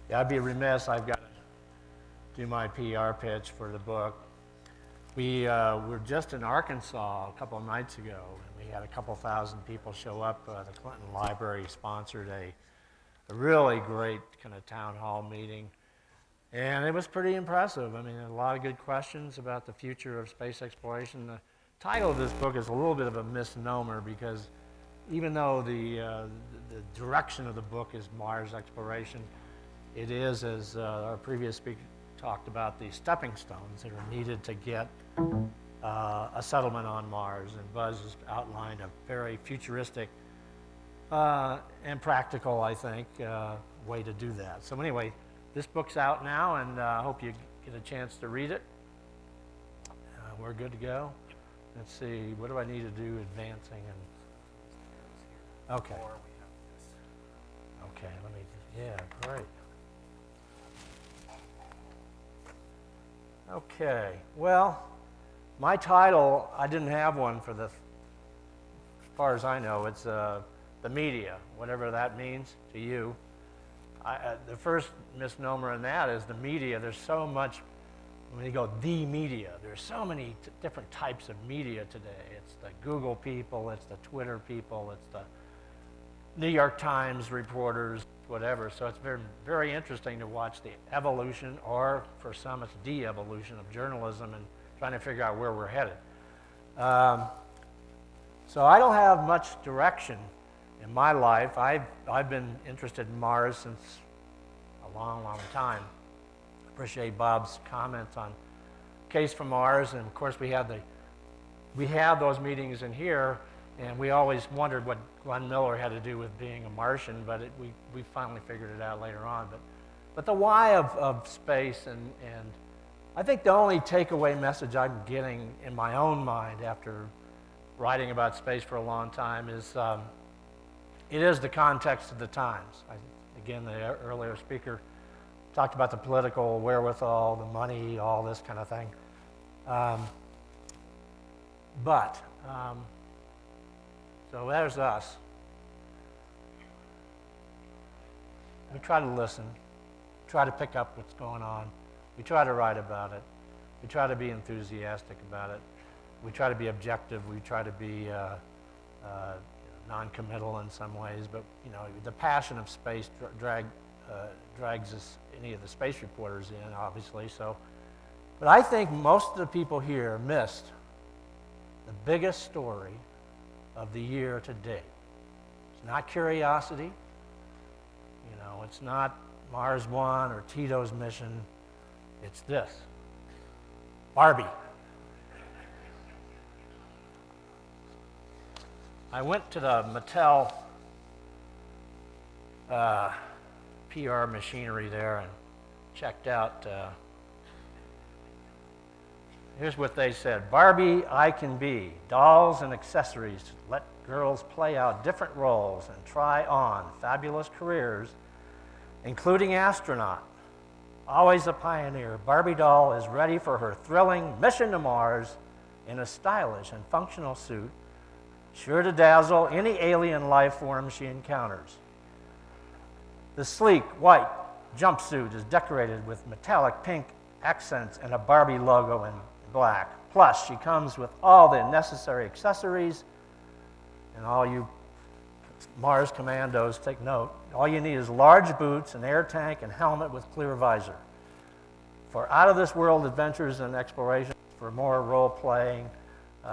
Yeah, I'd be remiss. I've got to do my PR pitch for the book. We were just in Arkansas a couple of nights ago, and we had a couple thousand people show up. The Clinton Library sponsored a really great kind of town hall meeting, and it was pretty impressive. I mean, a lot of good questions about the future of space exploration. The title of this book is a little bit of a misnomer because even though the direction of the book is Mars exploration, it is, as our previous speaker talked about, the stepping stones that are needed to get a settlement on Mars. And Buzz has outlined a very futuristic and practical, I think, way to do that. So anyway, this book's out now, and I hope you get a chance to read it. We're good to go. Let's see, what do I need to do advancing? And okay. Okay, let me, yeah, great. Okay, well, my title, I didn't have one for as far as I know, it's the media, whatever that means to you. The first misnomer in that is the media. There's so much, when you go the media, there's so many different types of media today. It's the Google people, it's the Twitter people, it's the New York Times reporters, whatever. So it's very, very interesting to watch the evolution, or for some it's de-evolution of journalism and trying to figure out where we're headed. So I don't have much direction in my life. I've been interested in Mars since a long, long time. Appreciate Bob's comments on Case for Mars, and of course we have those meetings in here, and we always wondered what Glenn Miller had to do with being a Martian, but we finally figured it out later on. But the why of space, and I think the only takeaway message I'm getting in my own mind after writing about space for a long time is it is the context of the times. Again, the earlier speaker talked about the political wherewithal, the money, all this kind of thing. So there's us. We try to listen, try to pick up what's going on. We try to write about it. We try to be enthusiastic about it. We try to be objective. We try to be non-committal in some ways. But you know, the passion of space drags us, any of the space reporters in, obviously. So, but I think most of the people here missed the biggest story of the year to date. It's not Curiosity. You know, it's not Mars One or Tito's mission. It's this. Barbie. I went to the Mattel PR machinery there and checked out. Here's what they said. Barbie, I can be. Dolls and accessories to let girls play out different roles and try on fabulous careers, including astronaut. Always a pioneer, Barbie doll is ready for her thrilling mission to Mars in a stylish and functional suit, sure to dazzle any alien life form she encounters. The sleek white jumpsuit is decorated with metallic pink accents and a Barbie logo in black. Plus, she comes with all the necessary accessories, and all you Mars commandos, take note. All you need is large boots, an air tank, and helmet with clear visor. For out-of-this-world adventures and explorations, for more role-playing,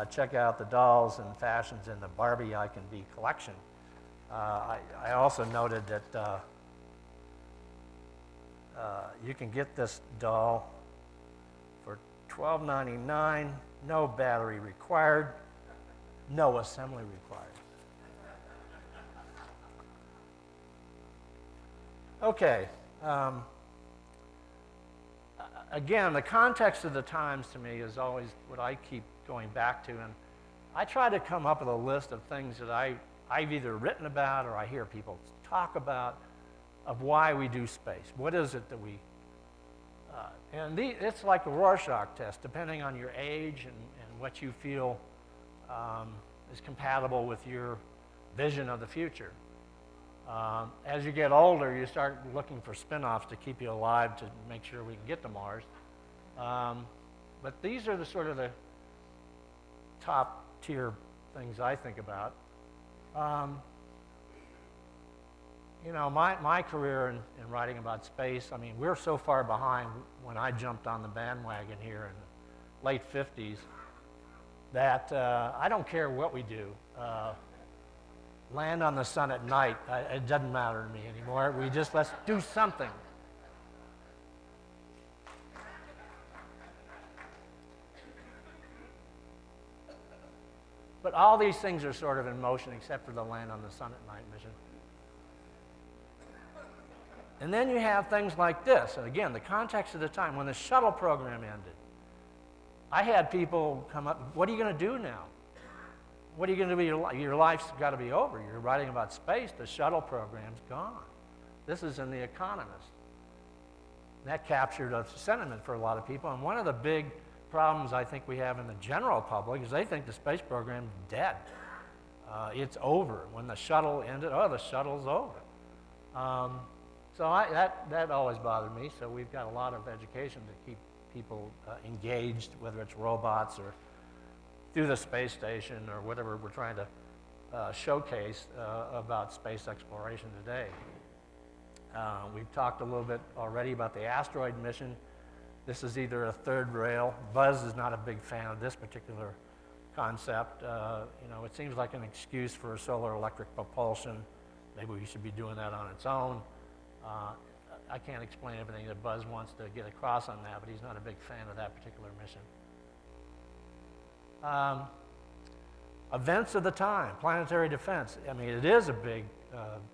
check out the dolls and fashions in the Barbie I Can Be collection. I also noted that you can get this doll for $12.99, no battery required, no assembly required. Okay. Again, the context of the times to me is always what I keep going back to, and I try to come up with a list of things that I've either written about or I hear people talk about of why we do space. What is it that we... it's like a Rorschach test, depending on your age and what you feel is compatible with your vision of the future. As you get older, you start looking for spin-offs to keep you alive to make sure we can get to Mars. But these are the sort of the top tier things I think about. You know, my career in writing about space, I mean, we're so far behind when I jumped on the bandwagon here in the late 50s that I don't care what we do. Land on the sun at night, it doesn't matter to me anymore. We just, let's do something. But all these things are sort of in motion except for the land on the sun at night mission. And then you have things like this. And again, the context of the time, when the shuttle program ended, I had people come up, what are you going to do now? What are you going to do with your life? Your life's got to be over. You're writing about space. The shuttle program's gone. This is in The Economist. That captured a sentiment for a lot of people. And one of the big problems I think we have in the general public is they think the space program's dead. It's over. When the shuttle ended, oh, the shuttle's over. So that always bothered me. So we've got a lot of education to keep people engaged, whether it's robots or through the space station or whatever we're trying to showcase about space exploration today. We've talked a little bit already about the asteroid mission. This is either a third rail. Buzz is not a big fan of this particular concept. You know, it seems like an excuse for solar electric propulsion. Maybe we should be doing that on its own. I can't explain everything that Buzz wants to get across on that, but he's not a big fan of that particular mission. Events of the time, planetary defense. I mean, it is a big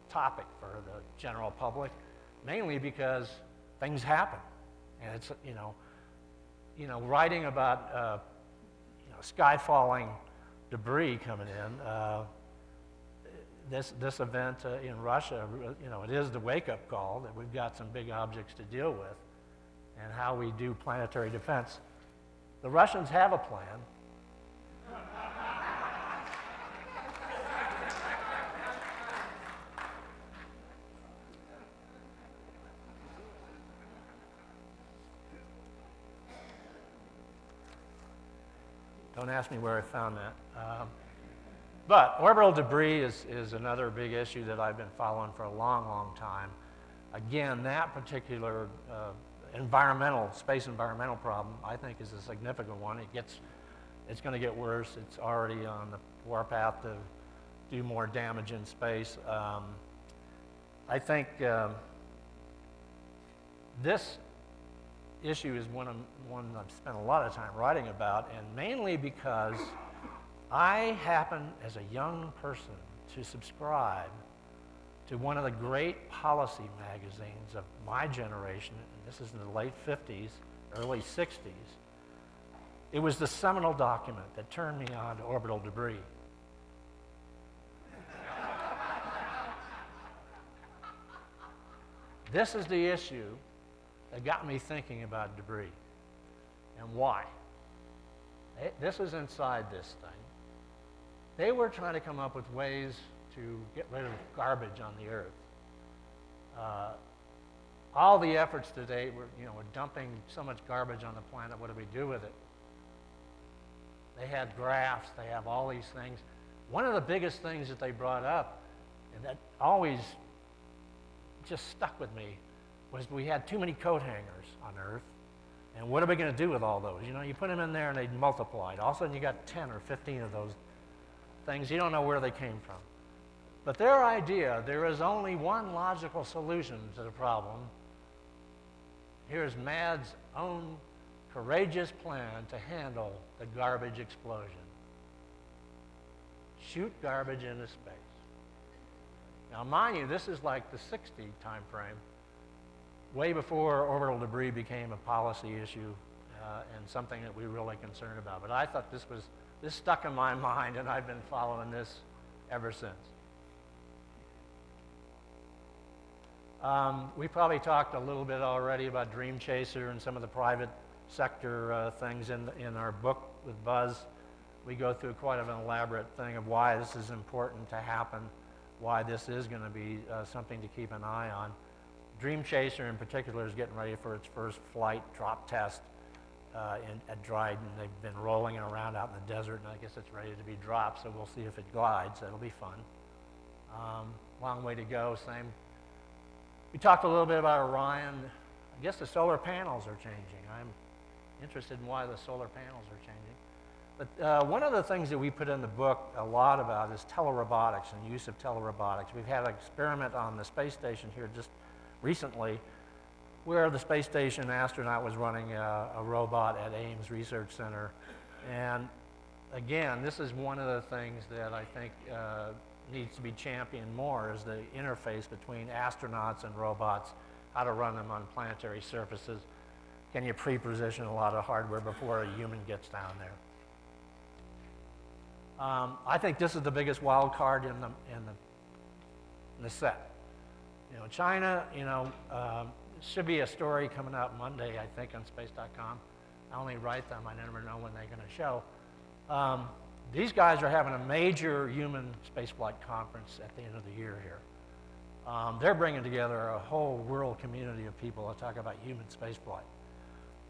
topic for the general public, mainly because things happen. And it's, you know, writing about, sky falling debris coming in, this event in Russia, it is the wake-up call that we've got some big objects to deal with and how we do planetary defense. The Russians have a plan. Don't ask me where I found that. But orbital debris is another big issue that I've been following for a long, long time. Again, that particular space environmental problem, I think is a significant one. It's going to get worse. It's already on the warpath to do more damage in space. I think this issue is one I've spent a lot of time writing about, and mainly because I happen, as a young person, to subscribe to one of the great policy magazines of my generation, and this is in the late 50s, early 60s. It was the seminal document that turned me on to orbital debris. This is the issue that got me thinking about debris and why. This is inside this thing. They were trying to come up with ways to get rid of garbage on the Earth. All the efforts to date were, we're dumping so much garbage on the planet. What do we do with it? They had graphs. They have all these things. One of the biggest things that they brought up, and that always just stuck with me, was we had too many coat hangers on Earth. And what are we going to do with all those? You put them in there and they multiplied. All of a sudden you got 10 or 15 of those things. You don't know where they came from. But their idea, there is only one logical solution to the problem. Here's MAD's own courageous plan to handle the garbage explosion. Shoot garbage into space. Now, mind you, this is like the 60 time frame, way before orbital debris became a policy issue and something that we were really concerned about. But I thought this stuck in my mind, and I've been following this ever since. We probably talked a little bit already about Dream Chaser and some of the private sector things in our book with Buzz. We go through quite an elaborate thing of why this is important to happen. why this is going to be something to keep an eye on. Dream Chaser in particular is getting ready for its first flight drop test at Dryden. They've been rolling it around out in the desert, and I guess it's ready to be dropped, so we'll see if it glides. That'll be fun. Long way to go. Same. We talked a little bit about Orion. I guess the solar panels are changing. I'm interested in why the solar panels are changing. But one of the things that we put in the book a lot about is telerobotics and use of telerobotics. We've had an experiment on the space station here just recently where the space station astronaut was running a robot at Ames Research Center. And again, this is one of the things that I think needs to be championed more, is the interface between astronauts and robots, how to run them on planetary surfaces. Can you pre-position a lot of hardware before a human gets down there? I think this is the biggest wild card in the set. You know, China, should be a story coming out Monday, I think, on space.com. I only write them. I never know when they're going to show. These guys are having a major human spaceflight conference at the end of the year here. They're bringing together a whole world community of people to talk about human spaceflight.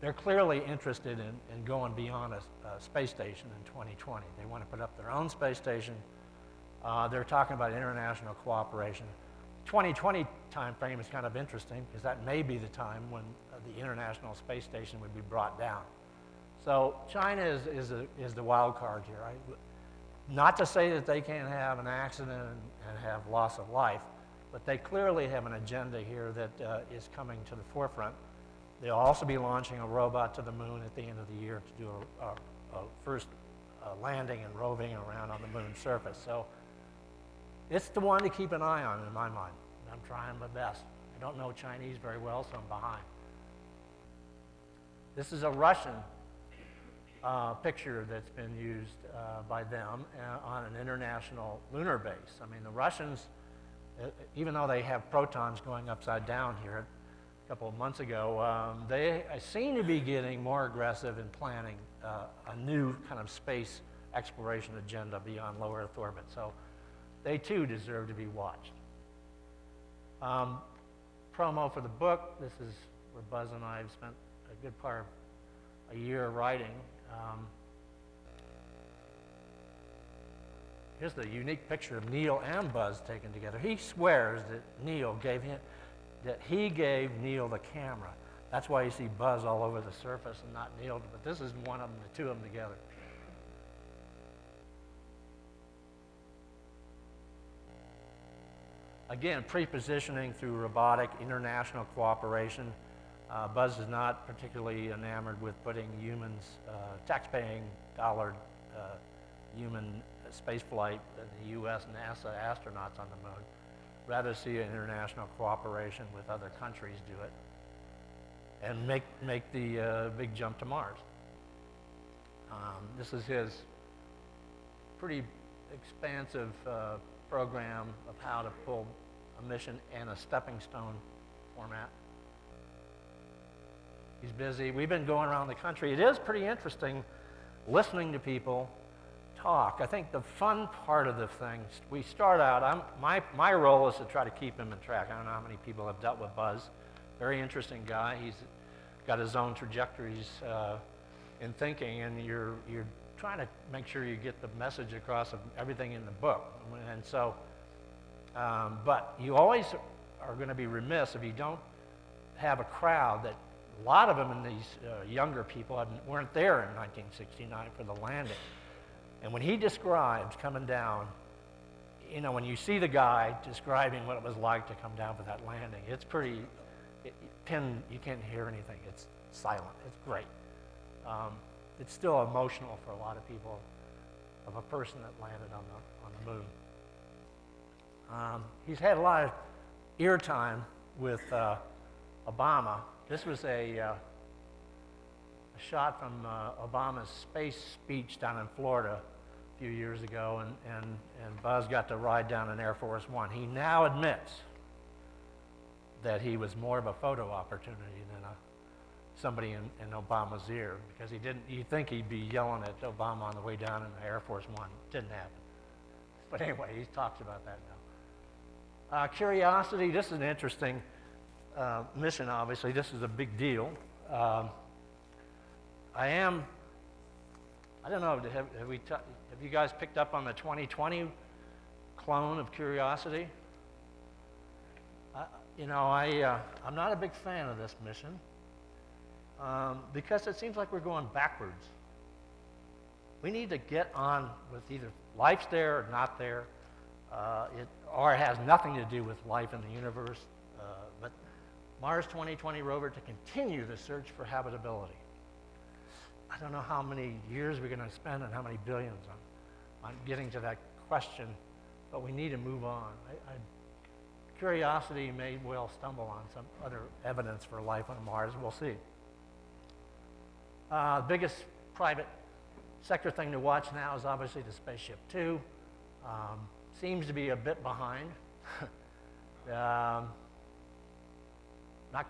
They're clearly interested in going beyond a space station in 2020. They want to put up their own space station. They're talking about international cooperation. 2020 time frame is kind of interesting because that may be the time when the International Space Station would be brought down. So China is the wild card here. Not to say that they can't have an accident and have loss of life, but they clearly have an agenda here that is coming to the forefront. They'll also be launching a robot to the moon at the end of the year to do a first landing and roving around on the moon's surface. So it's the one to keep an eye on in my mind. I'm trying my best. I don't know Chinese very well, so I'm behind. This is a Russian picture that's been used by them on an international lunar base. I mean, the Russians, even though they have protons going upside down here a couple of months ago, they seem to be getting more aggressive in planning a new kind of space exploration agenda beyond low Earth orbit. So they too deserve to be watched. Promo for the book. This is where Buzz and I have spent a good part of a year writing. Here's the unique picture of Neil and Buzz taken together. He swears that he gave Neil the camera. That's why you see Buzz all over the surface and not Neil, but this is one of them, the two of them together. Again, pre-positioning through robotic international cooperation. Buzz is not particularly enamored with putting humans, tax-paying dollared human spaceflight in the U.S. NASA astronauts on the moon. Rather see an international cooperation with other countries do it and make the big jump to Mars. This is his pretty expansive program of how to pull a mission in a stepping stone format. He's busy. We've been going around the country. It is pretty interesting listening to people talk. I think the fun part of the thing, we start out, my role is to try to keep him in track. I don't know how many people have dealt with Buzz. Very interesting guy. He's got his own trajectories in thinking, and you're trying to make sure you get the message across of everything in the book. And so, but you always are going to be remiss if you don't have a crowd that, a lot of them, and these younger people weren't there in 1969 for the landing. And when he describes coming down, when you see the guy describing what it was like to come down for that landing, it's pretty, you can't hear anything. It's silent. It's great. It's still emotional for a lot of people of a person that landed on the moon. He's had a lot of airtime with Obama. This was a shot from Obama's space speech down in Florida a few years ago, and Buzz got to ride down in Air Force One. He now admits that he was more of a photo opportunity than somebody in Obama's ear, because you'd think he'd be yelling at Obama on the way down in Air Force One. Didn't happen. But anyway, he talks about that Curiosity, this is an interesting mission, obviously. This is a big deal. I don't know, have you guys picked up on the 2020 clone of Curiosity? I'm not a big fan of this mission because it seems like we're going backwards. We need to get on with either life's there or not there, or it has nothing to do with life in the universe. But Mars 2020 rover to continue the search for habitability. I don't know how many years we're going to spend and how many billions on getting to that question, but we need to move on. Curiosity may well stumble on some other evidence for life on Mars. We'll see. The biggest private sector thing to watch now is obviously the Spaceship Two. Seems to be a bit behind. Not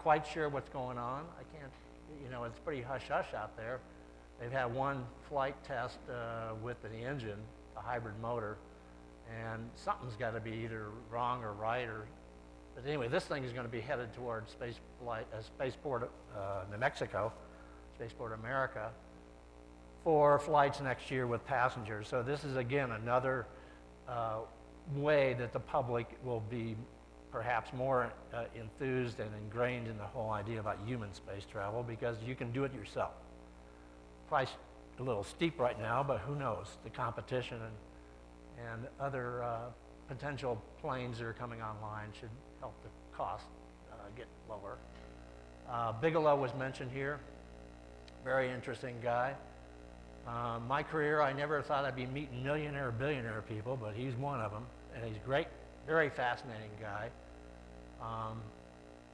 quite sure what's going on. I can't, it's pretty hush-hush out there. They've had one flight test with the engine, a hybrid motor, and something's got to be either wrong or right. But anyway, this thing is going to be headed toward Spaceport New Mexico, Spaceport America, for flights next year with passengers. So this is, again, another way that the public will be perhaps more enthused and ingrained in the whole idea about human space travel, because you can do it yourself. Price a little steep right now, but who knows? The competition and other potential planes that are coming online should help the cost get lower. Bigelow was mentioned here. Very interesting guy. My career, I never thought I'd be meeting millionaire, billionaire people, but he's one of them, and he's great, very fascinating guy.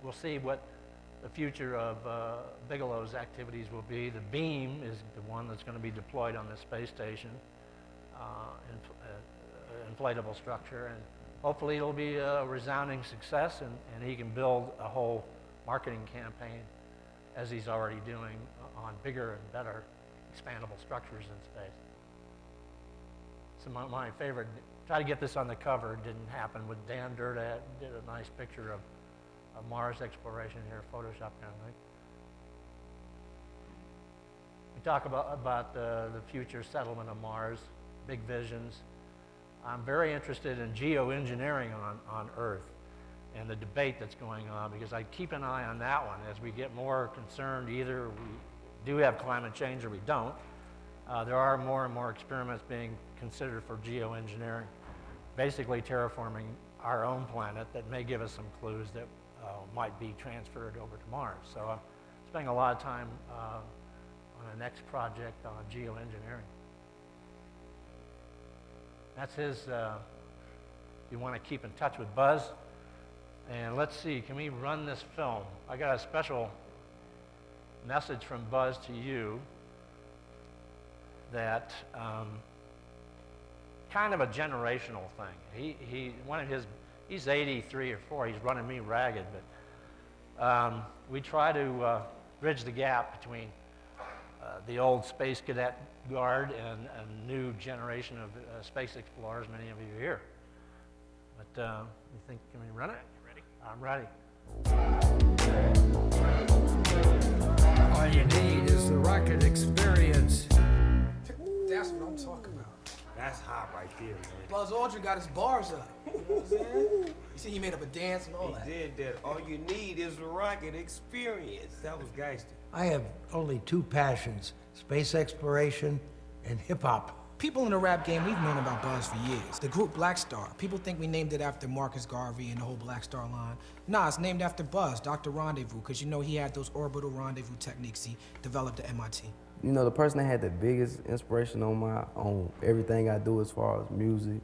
We'll see what the future of Bigelow's activities will be. The beam is the one that's going to be deployed on the space station, inflatable structure, and hopefully it'll be a resounding success, and he can build a whole marketing campaign, as he's already doing, on bigger and better expandable structures in space. So my favorite, try to get this on the cover, didn't happen, with Dan Durdat did a nice picture of Mars exploration here, Photoshop kind of thing. We talk about the future settlement of Mars, big visions. I'm very interested in geoengineering on Earth and the debate that's going on, because I keep an eye on that one as we get more concerned. Either we do have climate change or we don't. There are more and more experiments being considered for geoengineering, basically terraforming our own planet that may give us some clues that might be transferred over to Mars. So I'm spending a lot of time on the next project on geoengineering. That's his, you want to keep in touch with Buzz. And let's see, can we run this film? I got a special message from Buzz to you that kind of a generational thing. He's 83 or 4, he's running me ragged, but we try to bridge the gap between the old Space Cadet Guard and a new generation of space explorers, many of you here. But you think, can we run it? You ready? I'm ready. All you need is the rocket experience. That's what I'm talking about. That's hot right there, man. Buzz Aldrin got his bars up. You know what I'm saying? You see, he made up a dance and all that. He did that. All you need is the rocket experience. That was gangster. I have only two passions, space exploration and hip-hop. People in the rap game, we've known about Buzz for years. The group Black Star, people think we named it after Marcus Garvey and the whole Black Star line. Nah, it's named after Buzz, Dr. Rendezvous, because you know he had those orbital rendezvous techniques he developed at MIT. You know, the person that had the biggest inspiration on everything I do as far as music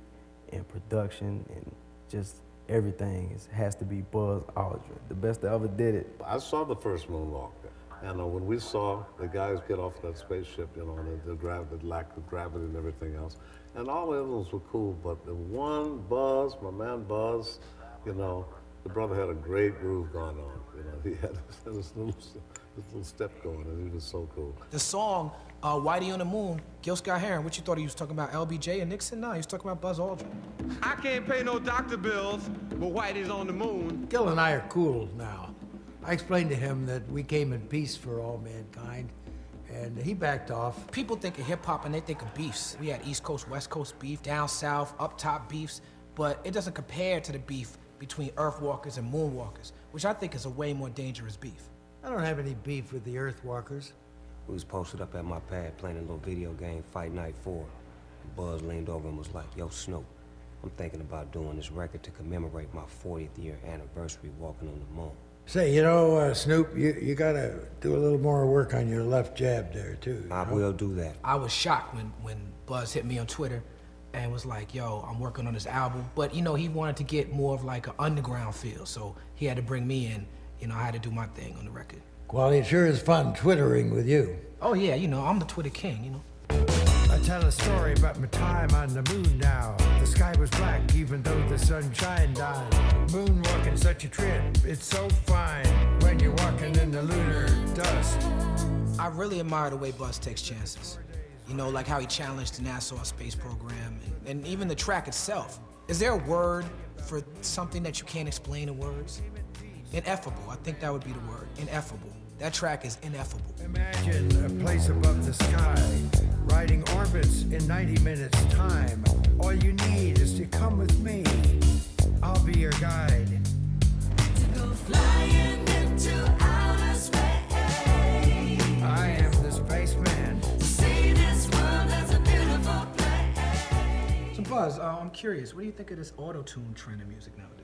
and production and just everything has to be Buzz Aldrin, the best that ever did it. I saw the first moonwalk, and when we saw the guys get off that spaceship, you know, the lack of gravity and everything else, and all the others were cool, but the one Buzz, my man Buzz, you know, the brother had a great groove going on. You know, he had his little step going, and he was so cool. The song, Whitey on the Moon, Gil Scott Heron, what you thought he was talking about, LBJ and Nixon? No, he was talking about Buzz Aldrin. I can't pay no doctor bills, but Whitey's on the moon. Gil and I are cool now. I explained to him that we came in peace for all mankind, and he backed off. People think of hip-hop and they think of beefs. We had East Coast, West Coast beef, down south, up top beefs, but it doesn't compare to the beef between Earthwalkers and Moonwalkers, which I think is a way more dangerous beef. I don't have any beef with the Earthwalkers. We was posted up at my pad playing a little video game, Fight Night 4. Buzz leaned over and was like, yo, Snoop, I'm thinking about doing this record to commemorate my 40th year anniversary walking on the moon. Say, you know, Snoop, you gotta do a little more work on your left jab there, too. I will do that. I was shocked when Buzz hit me on Twitter and was like, yo, I'm working on this album. But, you know, he wanted to get more of like an underground feel, so he had to bring me in. You know, I had to do my thing on the record. Well, it sure is fun twittering with you. Oh, yeah, you know, I'm the Twitter king, you know. I tell a story about my time on the moon now. The sky was black even though the sun shined on. Moonwalking such a trip, it's so fine when you're walking in the lunar dust. I really admire the way Buzz takes chances. You know, like how he challenged the NASA space program and even the track itself. Is there a word for something that you can't explain in words? Ineffable, I think that would be the word, ineffable. That track is ineffable. Imagine a place above the sky, riding orbits in 90 minutes time. All you need is to come with me. I'll be your guide. To go flying into outer space. I am the spaceman. To see this world as a beautiful place. So Buzz, I'm curious, what do you think of this auto-tune trend in music nowadays?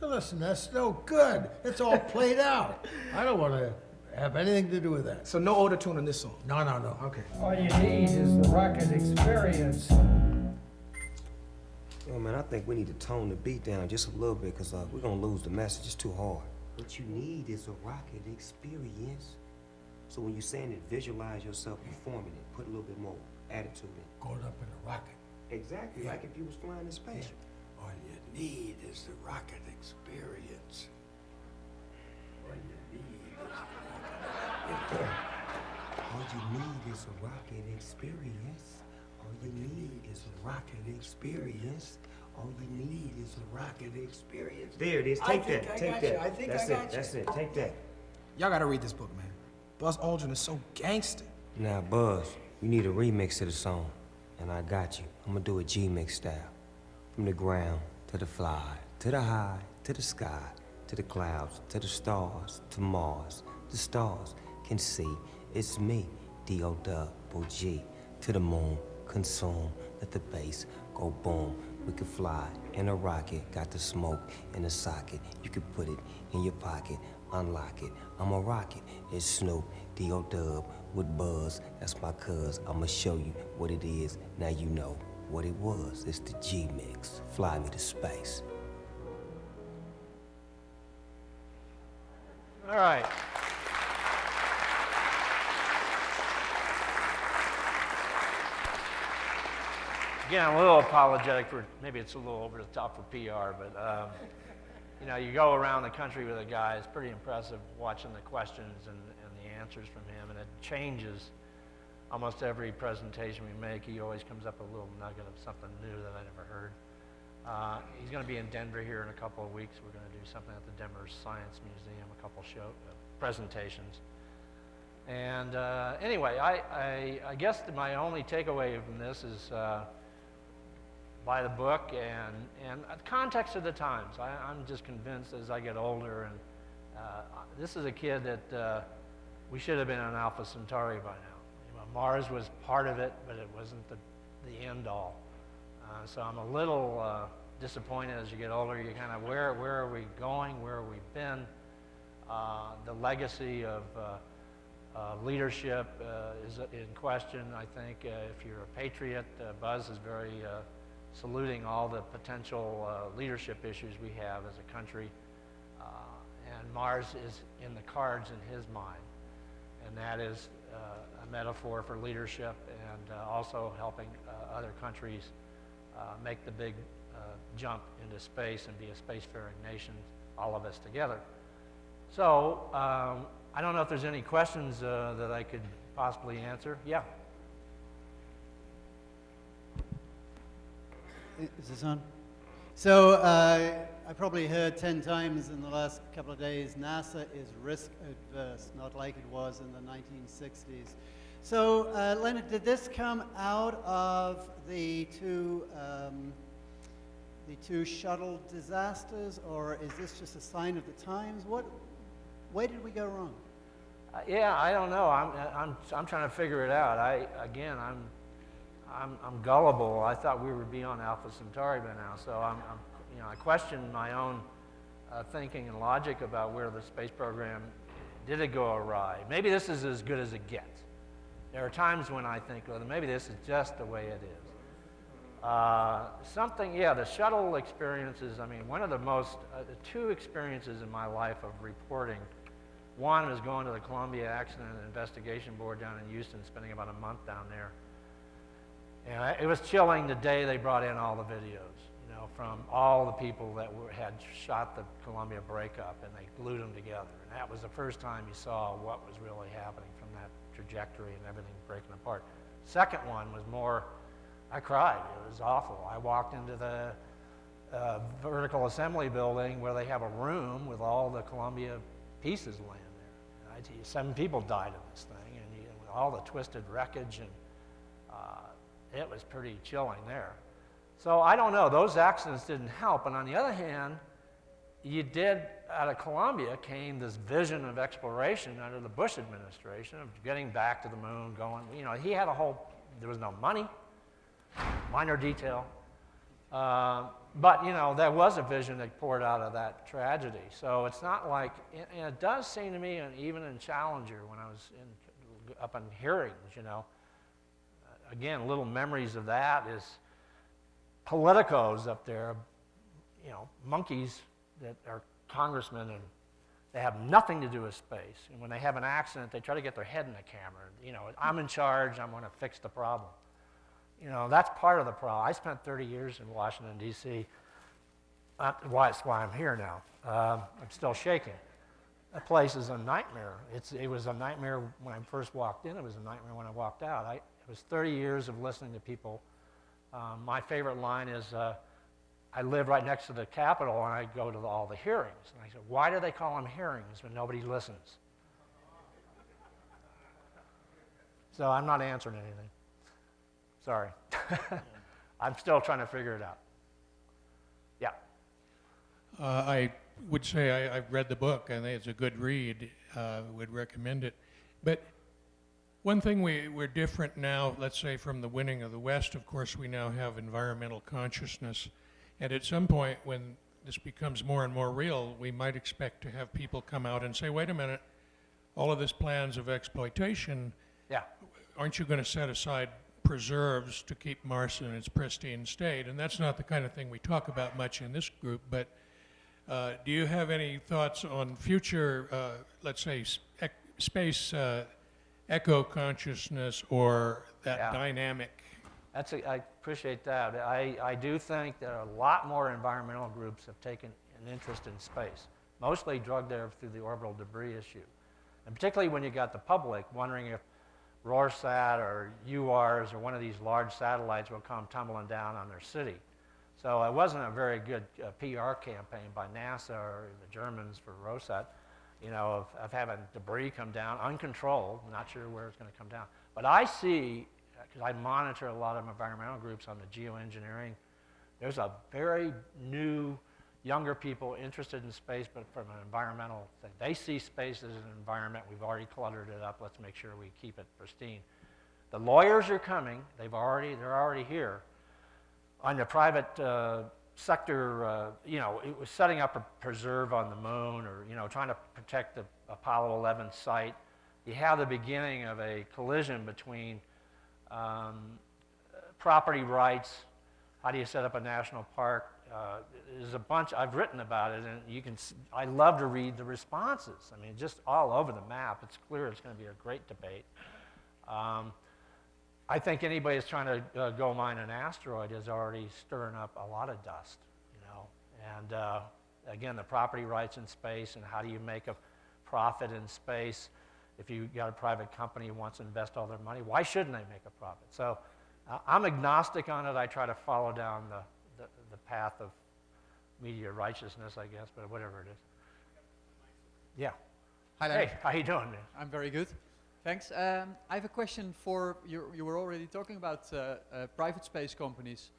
Listen, that's no good. It's all played out. I don't want to have anything to do with that. So no auto-tune in this song? No, no, no. Okay. All you need is the rocket experience. Yo, man, I think we need to tone the beat down just a little bit, because we're going to lose the message. It's too hard. What you need is a rocket experience. So when you're saying it, visualize yourself performing it. Put a little bit more attitude in. Going up in a rocket. Exactly, like if you was flying in space. All you need is the rocket experience. All you need is All you need is a rocket experience. All you need is a rocket experience. All you need is a rocket experience. There it is. Take that. Take that. I think That's I it. got you. That's it. Take that. Y'all gotta read this book, man. Buzz Aldrin is so gangster. Now, Buzz, you need a remix to the song, and I got you. I'm gonna do a G-mix style. From the ground to the fly, to the high, to the sky, to the clouds, to the stars, to Mars. The stars can see it's me, D-O-double-G. To the moon, consume, let the bass go boom. We could fly in a rocket, got the smoke in a socket. You could put it in your pocket, unlock it. I'm a rocket, it's Snoop, D-O-dub with Buzz. That's my cuz, I'ma show you what it is. Now you know what it was. It's the G-Mix, fly me to space. All right. Again, I'm a little apologetic for, maybe it's a little over the top for PR, but you know, you go around the country with a guy, it's pretty impressive watching the questions and the answers from him, and it changes almost every presentation we make. He always comes up with a little nugget of something new that I never heard. He's going to be in Denver here in a couple of weeks. We're going to do something at the Denver Science Museum, a couple presentations. And anyway, I guess that my only takeaway from this is buy the book and the context of the times. I'm just convinced as I get older, and this is a kid that we should have been on Alpha Centauri by now. You know, Mars was part of it, but it wasn't the end all. So I'm a little disappointed as you get older. You kind of, where are we going? Where have we been? The legacy of leadership is in question, I think. If you're a patriot, Buzz is very saluting all the potential leadership issues we have as a country. And Mars is in the cards in his mind. And that is a metaphor for leadership and also helping other countries make the big jump into space and be a spacefaring nation, all of us together. So I don't know if there's any questions that I could possibly answer. Yeah. Is this on? So I probably heard 10 times in the last couple of days, NASA is risk adverse, not like it was in the 1960s. So Leonard, did this come out of the two shuttle disasters, or is this just a sign of the times? Where did we go wrong? Yeah, I don't know. I'm trying to figure it out. I'm gullible. I thought we would be on Alpha Centauri by now, so I question my own thinking and logic about where the space program did it go awry. Maybe this is as good as it gets. There are times when I think, well, maybe this is just the way it is. The shuttle experiences. I mean, one of the most, the two experiences in my life of reporting. One was going to the Columbia Accident Investigation Board down in Houston, spending about a month down there. And it was chilling the day they brought in all the videos, from all the people that had shot the Columbia breakup, and they glued them together. And that was the first time you saw what was really happening from that trajectory and everything breaking apart. Second one was more, I cried. It was awful. I walked into the vertical assembly building where they have a room with all the Columbia pieces laying there. 7 people died in this thing, and all the twisted wreckage, and it was pretty chilling there. So I don't know. Those accidents didn't help. And on the other hand, out of Columbia came this vision of exploration under the Bush administration of getting back to the moon, going, he had there was no money, minor detail. But, there was a vision that poured out of that tragedy. So it's not like, and it does seem to me, and even in Challenger, when I was up in hearings, again, little memories of that is politicos up there, monkeys that are congressmen, and they have nothing to do with space. And when they have an accident, they try to get their head in the camera. I'm in charge, I'm going to fix the problem. That's part of the problem. I spent 30 years in Washington, D.C. That's why I'm here now. I'm still shaking. That place is a nightmare. It was a nightmare when I first walked in. It was a nightmare when I walked out. It was 30 years of listening to people. My favorite line is, I live right next to the Capitol, and I go to all the hearings. And I said, why do they call them hearings when nobody listens? So I'm not answering anything. Sorry. I'm still trying to figure it out. Yeah. I would say I've read the book. I think it's a good read. Would recommend it. But one thing we're different now, let's say from the winning of the West, of course, we now have environmental consciousness. And at some point when this becomes more and more real, we might expect to have people come out and say, wait a minute, all of this plans of exploitation, aren't you going to set aside preserves to keep Mars in its pristine state? And that's not the kind of thing we talk about much in this group, but do you have any thoughts on future, let's say, space eco-consciousness or that dynamic? I appreciate that. I do think that a lot more environmental groups have taken an interest in space, mostly drugged there through the orbital debris issue. And particularly when you got the public wondering if Rorschach or URs or one of these large satellites will come tumbling down on their city. So it wasn't a very good PR campaign by NASA or the Germans for Rorschach, of having debris come down uncontrolled, not sure where it's going to come down. But I see, because I monitor a lot of environmental groups on the geoengineering, there's a very new, younger people interested in space, but from an environmental thing. They see space as an environment. We've already cluttered it up. Let's make sure we keep it pristine. The lawyers are coming. They're already here. On the private sector, it was setting up a preserve on the moon, or trying to protect the Apollo 11 site. You have the beginning of a collision between property rights. How do you set up a national park? There's a bunch. I've written about it, and I love to read the responses. I mean, just all over the map. It's clear it's going to be a great debate. I think anybody that's trying to go mine an asteroid is already stirring up a lot of dust, And again, the property rights in space, and how do you make profit in space. If you got a private company who wants to invest all their money, why shouldn't they make a profit? So I'm agnostic on it. I try to follow down the path of media righteousness, I guess, but whatever it is. Yeah. Hi, Leonard. Hey, how you doing, man? I'm very good. Thanks. I have a question for you. You were already talking about private space companies.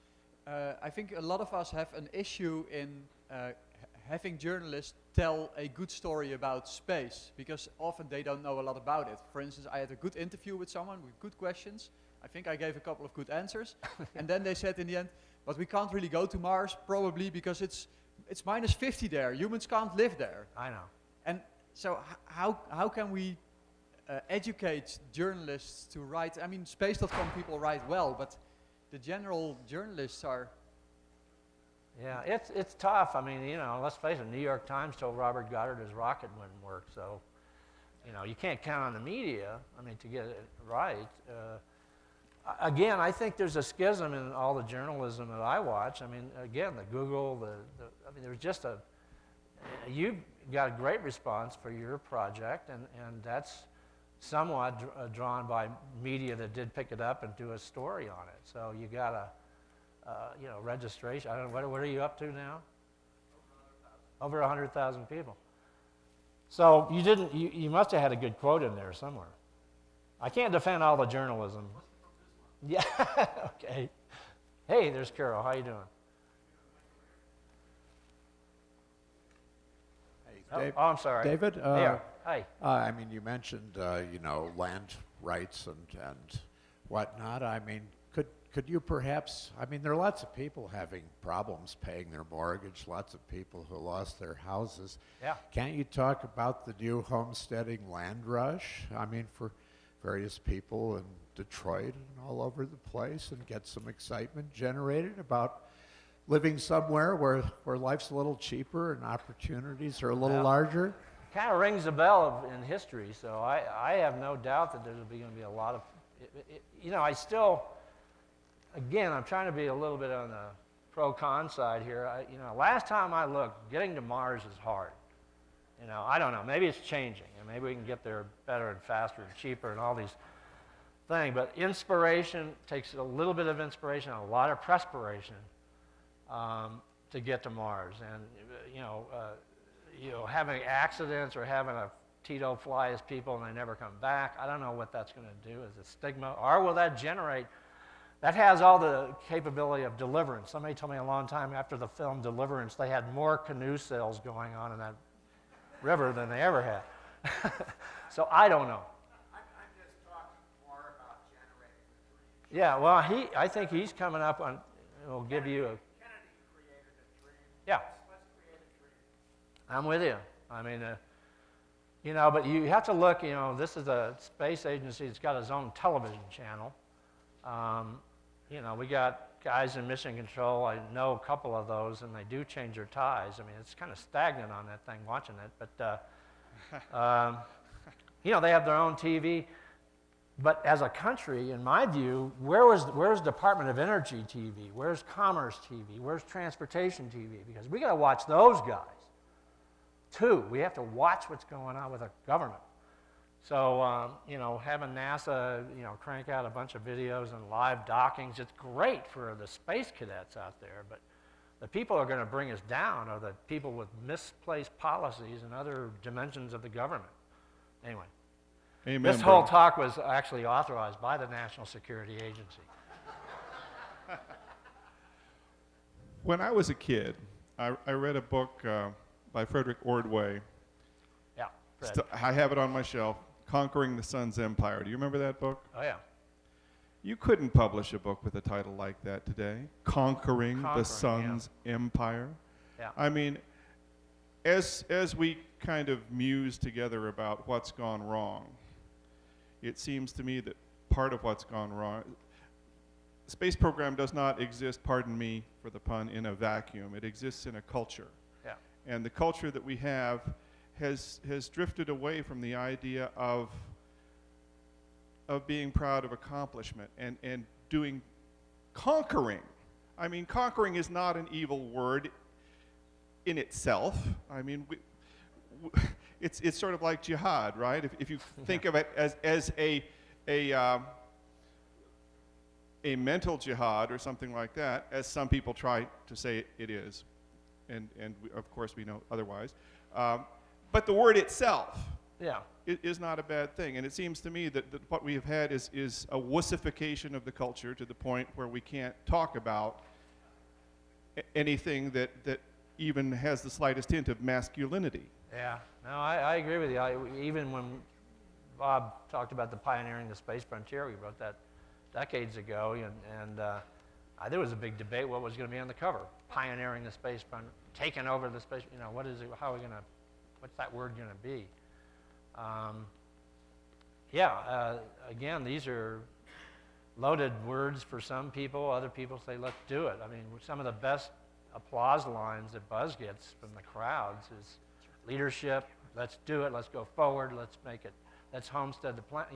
I think a lot of us have an issue in having journalists tell a good story about space, because often they don't know a lot about it. For instance, I had a good interview with someone with good questions. I think I gave a couple of good answers. And then they said in the end, but we can't really go to Mars, probably because it's minus 50 there. Humans can't live there. I know. And so how can we educate journalists to write? I mean, space.com people write well, but the general journalists are... Yeah, it's tough. I mean, you know, let's face it, New York Times told Robert Goddard his rocket wouldn't work, so, you know, you can't count on the media, I mean, to get it right. Again, I think there's a schism in all the journalism that I watch. I mean, again, the Google, I mean, there's just you got a great response for your project, and that's somewhat drawn by media that did pick it up and do a story on it. So you got a, you know, registration. I don't know, what are you up to now? Over 100,000 people. So you must have had a good quote in there somewhere. I can't defend all the journalism. Yeah, okay. Hey, there's Carol. How you doing? Hey, Dave, oh, I'm sorry. David? Hi. I mean, you mentioned, you know, land rights and whatnot. I mean, could you perhaps, I mean, there are lots of people having problems paying their mortgage, lots of people who lost their houses. Yeah. Can't you talk about the new homesteading land rush? I mean, for various people in Detroit and all over the place, and get some excitement generated about living somewhere where life's a little cheaper and opportunities are a little larger? Kind of rings a bell in history, so I have no doubt that there's going to be a lot of, you know, I still, again, I'm trying to be a little bit on the pro-con side here. You know, last time I looked, getting to Mars is hard. You know, I don't know, maybe it's changing, and maybe we can get there better and faster and cheaper and all these things, but inspiration takes a little bit of inspiration, a lot of perspiration to get to Mars. And, you know, having accidents or having a Tito fly as people and they never come back, I don't know what that's going to do. Is it stigma? Or will that generate, that has all the capability of deliverance. Somebody told me a long time after the film Deliverance, they had more canoe sales going on in that river than they ever had. So I don't know. I'm just talking more about generating the dream. Yeah, well, I think he's coming up on, will give you a... Kennedy created a dream. Yeah. Let's create a dream. I'm with you. I mean, you know, but you have to look, you know, this is a space agency that's got its own television channel. You know, we got guys in mission control. I know a couple of those, and they do change their ties. I mean, it's kind of stagnant on that thing watching it, but, you know, they have their own TV. But as a country, in my view, where's Department of Energy TV? Where's Commerce TV? Where's Transportation TV? Because we got to watch those guys, too. We have to watch what's going on with our government. So, you know, having NASA, you know, crank out a bunch of videos and live dockings, it's great for the space cadets out there, but the people who are going to bring us down are the people with misplaced policies and other dimensions of the government. Anyway. Amen, this whole talk was actually authorized by the National Security Agency. When I was a kid, I read a book by Frederick Ordway. Yeah, Fred. I have it on my shelf, Conquering the Sun's Empire. Do you remember that book? Oh, yeah. You couldn't publish a book with a title like that today, Conquering the Sun's Empire. Yeah. I mean, as we kind of muse together about what's gone wrong, it seems to me that part of what's gone wrong, the space program does not exist, pardon me for the pun, in a vacuum. It exists in a culture. Yeah. And the culture that we have has drifted away from the idea of being proud of accomplishment and doing conquering. I mean, conquering is not an evil word in itself. I mean, it's sort of like jihad, right? If you think of it as a mental jihad or something like that, as some people try to say it is, and of course we know otherwise. But the word itself is not a bad thing, and it seems to me that what we have had is a wussification of the culture to the point where we can't talk about anything that even has the slightest hint of masculinity. Yeah, no, I agree with you. Even when Bob talked about the pioneering the space frontier, we wrote that decades ago, and there was a big debate what was going to be on the cover. Pioneering the space frontier, taking over the space, what is it, how are we going to, what's that word going to be? Again, these are loaded words for some people. Other people say, let's do it. I mean, some of the best applause lines that Buzz gets from the crowds is leadership, let's do it, let's go forward, let's make it, let's homestead the planet,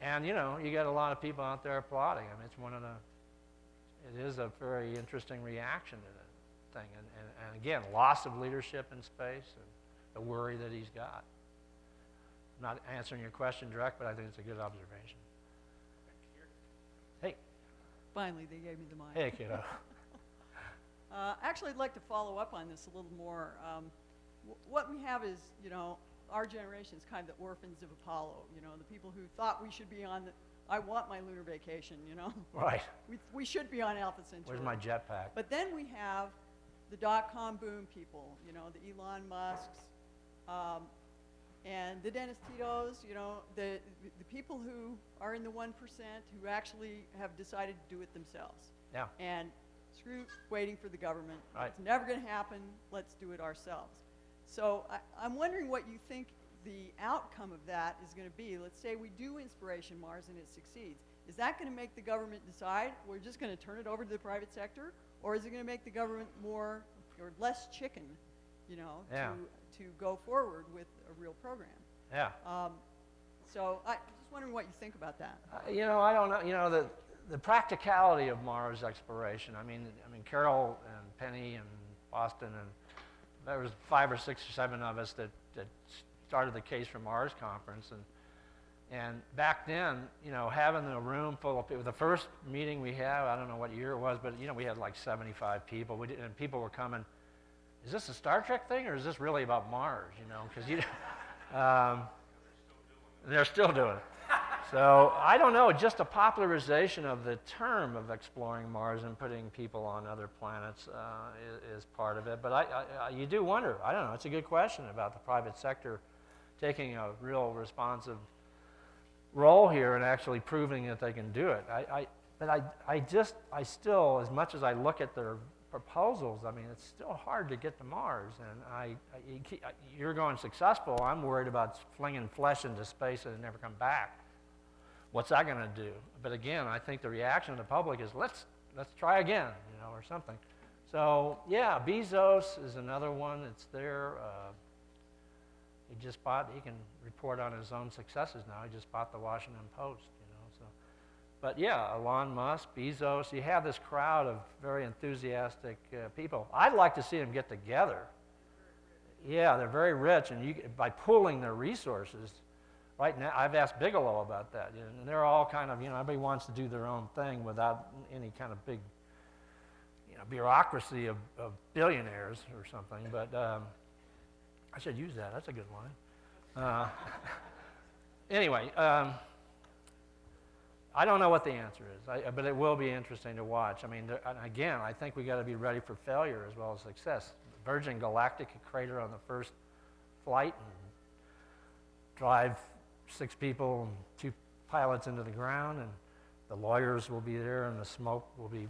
And, you get a lot of people out there applauding. I mean, it is a very interesting reaction to the thing. And again, loss of leadership in space and the worry that he's got. I'm not answering your question direct, but I think it's a good observation. Hey. Finally, they gave me the mic. Hey, kiddo. Actually, I'd like to follow up on this a little more. What we have is, our generation is kind of the orphans of Apollo, the people who thought we should be on I want my lunar vacation, Right. We should be on Alpha Centauri. Where's my jetpack? But then we have the dot-com boom people, the Elon Musks, and the Dennis Titos, the people who are in the 1% who actually have decided to do it themselves. Yeah. And screw waiting for the government. Right. It's never going to happen. Let's do it ourselves. So I'm wondering what you think the outcome of that is going to be. Let's say we do Inspiration Mars and it succeeds. Is that going to make the government decide we're just going to turn it over to the private sector? Or is it going to make the government more or less chicken, to go forward with a real program? Yeah. So I'm just wondering what you think about that. I don't know. The practicality of Mars exploration. I mean, Carol and Penny and Boston, and there was 5 or 6 or 7 of us that started the Case for Mars conference, and back then, having a room full of people. The first meeting we had, I don't know what year it was, but we had like 75 people. And people were coming. Is this a Star Trek thing, or is this really about Mars? Because they're still doing it. So I don't know, just a popularization of the term of exploring Mars and putting people on other planets is part of it. But you do wonder, I don't know, it's a good question about the private sector taking a real responsive role here and actually proving that they can do it. I still, as much as I look at their proposals, I mean, it's still hard to get to Mars. And you're going successful, I'm worried about flinging flesh into space and never come back. What's that going to do? But again, I think the reaction of the public is let's try again, or something. So yeah, Bezos is another one that's there. He can report on his own successes now. He just bought the Washington Post, So, but yeah, Elon Musk, Bezos. You have this crowd of very enthusiastic people. I'd like to see them get together. Yeah, they're very rich, and by pooling their resources. Right now, I've asked Bigelow about that, and they're all kind of, everybody wants to do their own thing without any kind of big, bureaucracy of billionaires or something. But I should use that. That's a good line. Anyway, I don't know what the answer is, but it will be interesting to watch. I mean, again, I think we got to be ready for failure as well as success. Virgin Galactic crater on the first flight and drive 6 people and 2 pilots into the ground, and the lawyers will be there, and the smoke will be,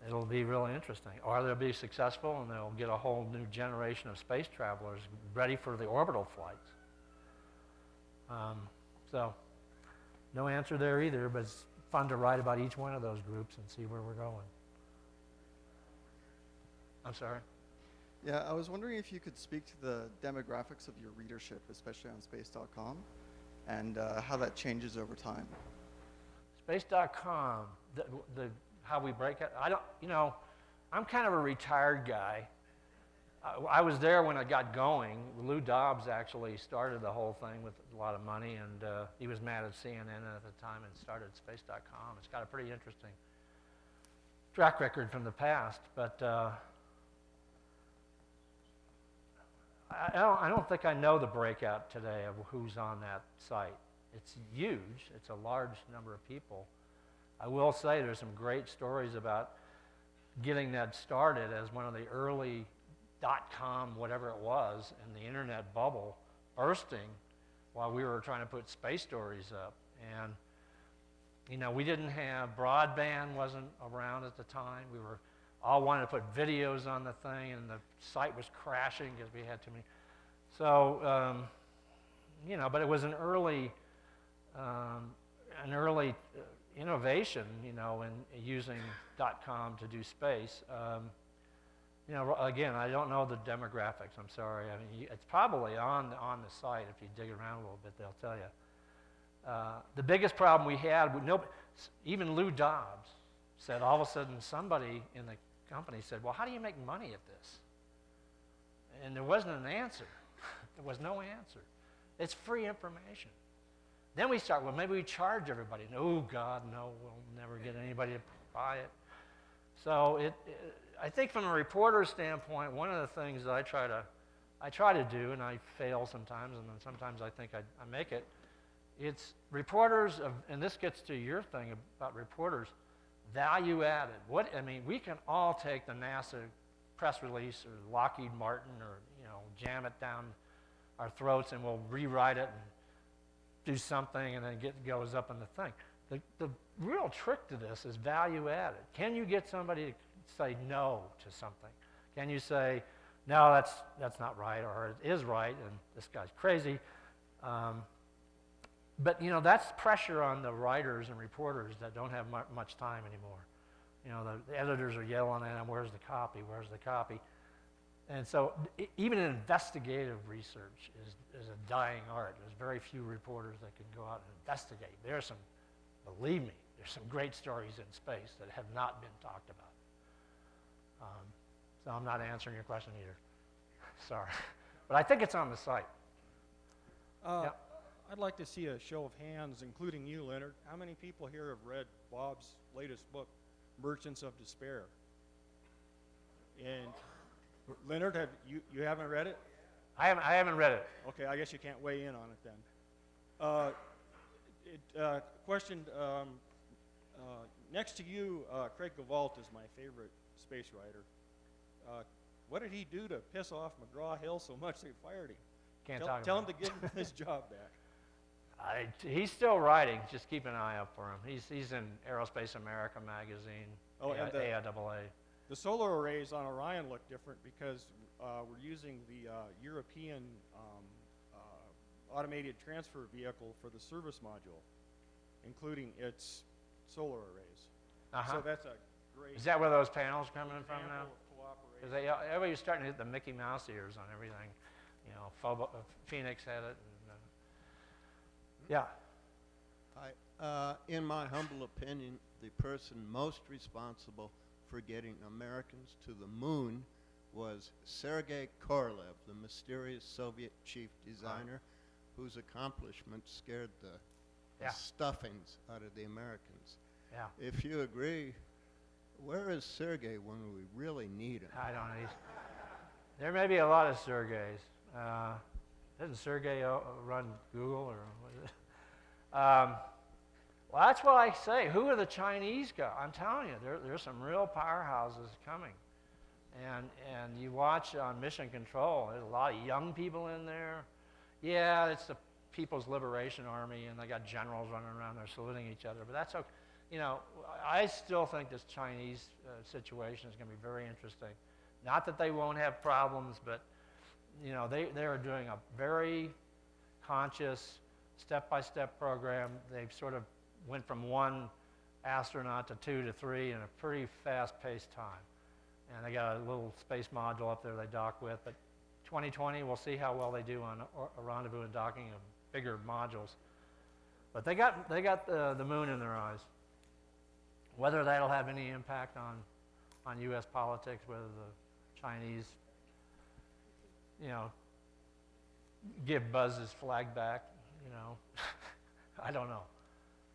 it'll be really interesting. Or they'll be successful, and they'll get a whole new generation of space travelers ready for the orbital flights. So, no answer there either, but it's fun to write about each one of those groups and see where we're going. I'm sorry? Yeah, I was wondering if you could speak to the demographics of your readership, especially on space.com, and how that changes over time. Space.com, how we break it, I'm kind of a retired guy, I was there when it got going. Lou Dobbs actually started the whole thing with a lot of money, and he was mad at CNN at the time and started space.com. It's got a pretty interesting track record from the past, but I don't think I know the breakout today of who's on that site. It's huge. It's a large number of people. I will say there's some great stories about getting that started as one of the early .com, whatever it was, and the internet bubble bursting while we were trying to put space stories up. And, you know, we didn't have, broadband wasn't around at the time. We were all wanted to put videos on the thing, and the site was crashing because we had too many. So, you know, but it was an early innovation, you know, in using .com to do space. You know, again, I don't know the demographics. I'm sorry. I mean, it's probably on the site. If you dig around a little bit, they'll tell you. The biggest problem we had, even Lou Dobbs said, all of a sudden somebody in the company said, well, how do you make money at this? And there wasn't an answer. There was no answer. It's free information. Then we start, well, maybe we charge everybody. Oh, God, no, we'll never get anybody to buy it. So I think from a reporter's standpoint, one of the things that I try to do, and I fail sometimes, and then sometimes I think I make it, it's reporters, and this gets to your thing about reporters, value added. I mean, we can all take the NASA press release or Lockheed Martin or, you know, jam it down our throats and we'll rewrite it and do something and then it goes up in the thing. The real trick to this is value added. Can you get somebody to say no to something? Can you say, no, that's not right, or it is right, and this guy's crazy? But, you know, that's pressure on the writers and reporters that don't have much time anymore. You know, the editors are yelling at them, where's the copy, where's the copy? And so even investigative research is a dying art. There's very few reporters that can go out and investigate. There's some, believe me, there's some great stories in space that have not been talked about. So I'm not answering your question either. Sorry. But I think it's on the site. Yeah. I'd like to see a show of hands, including you, Leonard. How many people here have read Bob's latest book, Merchants of Despair? And Leonard, you haven't read it? I haven't read it. Okay, I guess you can't weigh in on it then. Question, next to you, Craig Gavalt is my favorite space writer. What did he do to piss off McGraw-Hill so much they fired him? Tell him to give him his job back. He's still writing. Just keep an eye out for him. He's in Aerospace America magazine, AIAA. The solar arrays on Orion look different because we're using the European automated transfer vehicle for the service module, including its solar arrays. So that's a great. Is that where those panels are coming from now? Because everybody's starting to hit the Mickey Mouse ears on everything. You know, Phoenix had it. And, yeah. In my humble opinion, the person most responsible for getting Americans to the moon was Sergei Korolev, the mysterious Soviet chief designer, whose accomplishments scared the stuffings out of the Americans. Yeah. If you agree, where is Sergei when we really need him? I don't know. There may be a lot of Sergeys. Doesn't Sergey run Google or what is it? Well, that's what I say. Who are the Chinese guys? I'm telling you, there's some real powerhouses coming. And you watch on Mission Control, there's a lot of young people in there. Yeah, it's the People's Liberation Army, and they got generals running around there saluting each other. But that's okay. You know, I still think this Chinese situation is going to be very interesting. Not that they won't have problems, but you know, they are doing a very conscious, step-by-step program. They've sort of went from 1 astronaut to 2 to 3 in a pretty fast-paced time. And they got a little space module up there they dock with. But 2020, we'll see how well they do on a rendezvous and docking of bigger modules. But they got the moon in their eyes. Whether that'll have any impact on U.S. politics, whether the Chinese you know, give Buzz his flag back, you know. I don't know.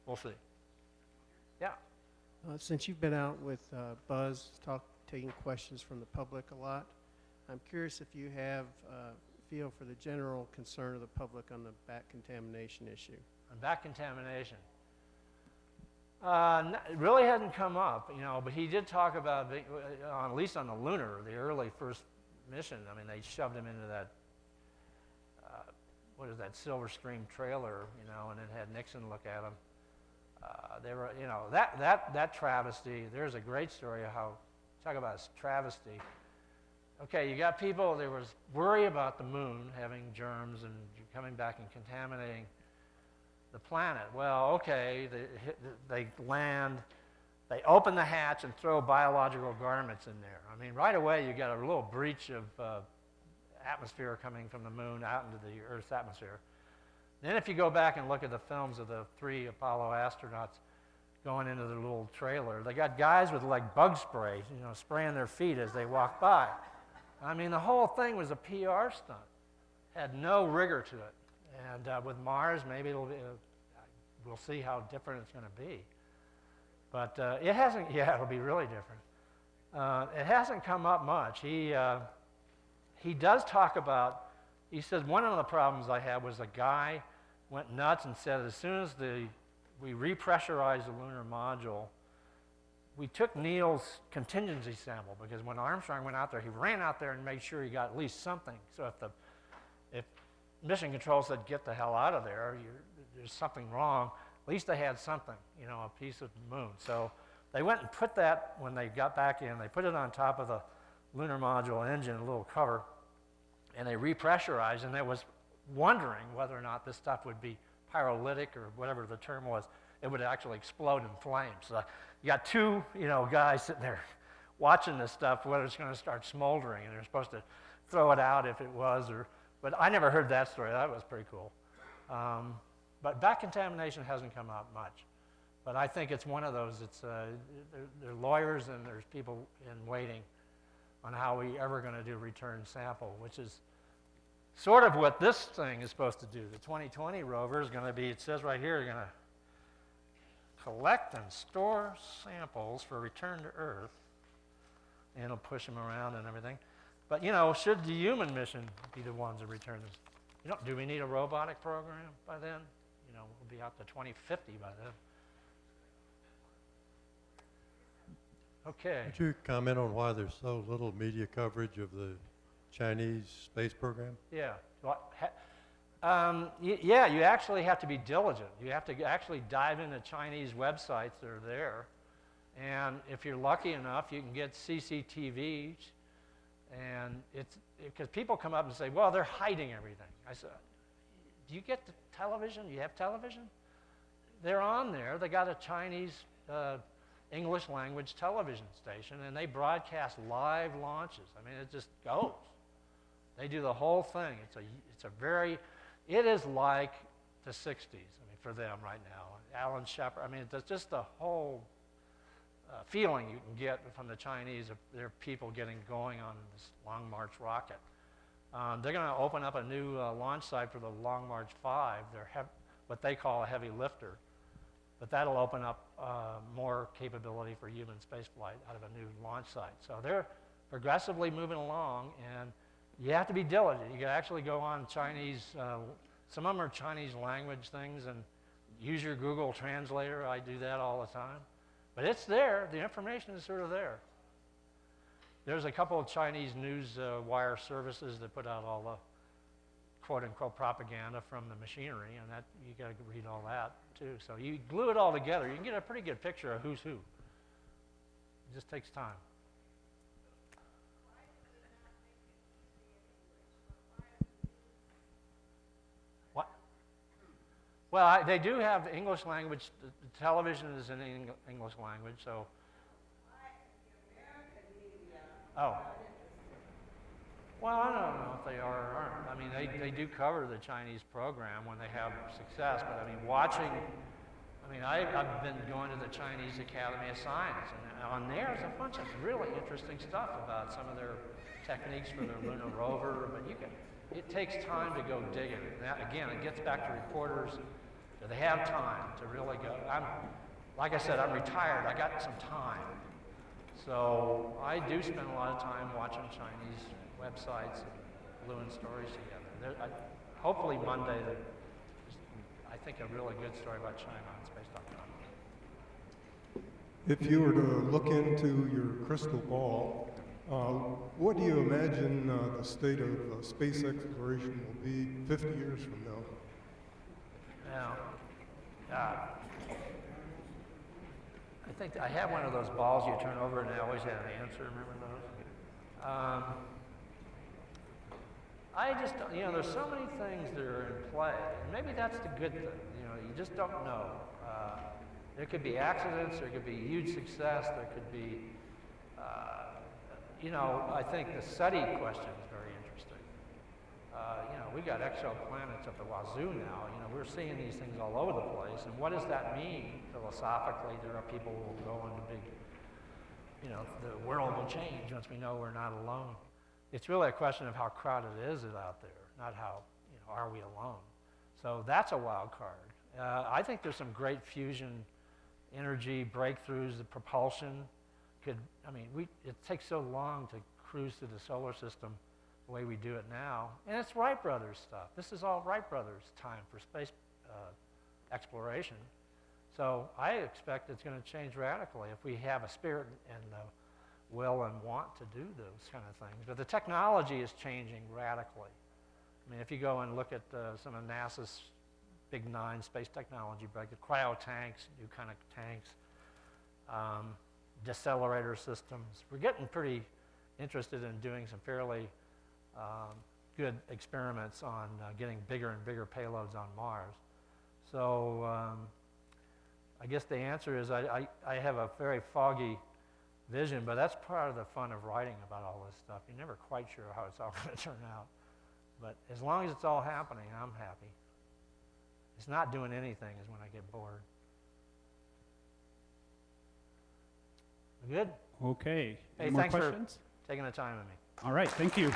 We'll see. Yeah. Since you've been out with Buzz, taking questions from the public a lot, I'm curious if you have feel for the general concern of the public on the bat contamination issue. On bat contamination. It really hadn't come up, you know, but he did talk about, at least on the lunar, the early first mission. I mean, they shoved him into that, what is that, Silver Stream trailer, you know, and then had Nixon look at him. They were, you know, that travesty. There's a great story of how, talk about travesty. Okay, you got people, there was worry about the moon having germs and coming back and contaminating the planet. Well, okay, they land, they open the hatch and throw biological garments in there. I mean, right away you got a little breach of atmosphere coming from the moon out into the Earth's atmosphere. Then if you go back and look at the films of the 3 Apollo astronauts going into the little trailer, they got guys with like bug spray, you know, spraying their feet as they walk by. I mean, the whole thing was a PR stunt. Had no rigor to it. And with Mars, maybe it'll be, we'll see how different it's going to be. But it hasn't, yeah, it'll be really different. It hasn't come up much. He does talk about, he says one of the problems I had was a guy went nuts and said as soon as we repressurized the lunar module, we took Neil's contingency sample, because when Armstrong went out there, he ran out there and made sure he got at least something. So if Mission Control said, get the hell out of there, there's something wrong, at least they had something, you know, a piece of the moon. So they went and put that, when they got back in, they put it on top of the lunar module engine, a little cover, and they repressurized, and they was wondering whether or not this stuff would be pyrolytic or whatever the term was. It would actually explode in flames. So you got 2, you know, guys sitting there watching this stuff, whether it's going to start smoldering, and they're supposed to throw it out if it was, but I never heard that story. That was pretty cool. But bat contamination hasn't come out much. But I think it's one of those, it's, there are lawyers and there's people in waiting on how we ever going to do return sample, which is sort of what this thing is supposed to do. The 2020 rover is going to be, it says right here, you're going to collect and store samples for return to Earth, and it'll push them around and everything. But, you know, should the human mission be the ones that return this? You know, do we need a robotic program by then? You know, we'll be out to 2050 by then. Okay. Could you comment on why there's so little media coverage of the Chinese space program? Yeah. Yeah, you actually have to be diligent. You have to actually dive into Chinese websites that are there. And if you're lucky enough, you can get CCTVs. And it's because people come up and say, well, they're hiding everything. I said, do you get the television? You have television? They're on there. They got a Chinese English language television station, and they broadcast live launches. I mean, it just goes. They do the whole thing. It is like the 60s, I mean, for them right now. Alan Shepard, I mean, it's just the whole feeling you can get from the Chinese of their people getting going on this Long March rocket. They're going to open up a new launch site for the Long March 5. They're what they call a heavy lifter. But that'll open up more capability for human spaceflight out of a new launch site. So they're progressively moving along, and you have to be diligent. You can actually go on Chinese, some of them are Chinese language things, and use your Google Translator. I do that all the time. But it's there. The information is sort of there. There's a couple of Chinese news wire services that put out all the quote-unquote propaganda from the machinery, and that you got to read all that too. So you glue it all together, you can get a pretty good picture of who's who. It just takes time. What? Well, they do have English language. The television is in English language, so. Oh. Well, I don't know if they are or aren't. I mean, they do cover the Chinese program when they have success, but I mean, I've been going to the Chinese Academy of Science, and on there's a bunch of really interesting stuff about some of their techniques for their lunar rover, but it takes time to go digging. That, again, it gets back to reporters. Do they have time to really go? Like I said, I'm retired. I got some time. So I do spend a lot of time watching Chinese websites and gluing stories together. Hopefully Monday, I think a really good story about China on space.com. If you were to look into your crystal ball, what do you imagine the state of space exploration will be 50 years from now? Now, I think I have one of those balls you turn over and I always have an answer. Remember those? I just, there's so many things that are in play. And maybe that's the good thing. You just don't know. There could be accidents. There could be huge success. There could be, I think the SETI question is very interesting. We got exoplanets up the wazoo now. We're seeing these things all over the place. And what does that mean philosophically? There are people who will go into big, the world will change once we know we're not alone. It's really a question of how crowded is it out there, not how, are we alone? So that's a wild card. I think there's some great fusion energy breakthroughs. The propulsion it takes so long to cruise through the solar system the way we do it now. And it's Wright Brothers stuff. This is all Wright Brothers time for space exploration. So I expect it's going to change radically if we have a spirit and the will and want to do those kind of things. But the technology is changing radically. If you go and look at some of NASA's big 9 space technology breakthroughs, cryo tanks, new kind of tanks, decelerator systems. We're getting pretty interested in doing some fairly good experiments on getting bigger and bigger payloads on Mars. So I guess the answer is I have a very foggy vision, but that's part of the fun of writing about all this stuff. You're never quite sure how it's all going to turn out. But as long as it's all happening, I'm happy. It's not doing anything is when I get bored. Good? Okay. Any Hey, more thanks questions? for taking the time with me. All right, thank you.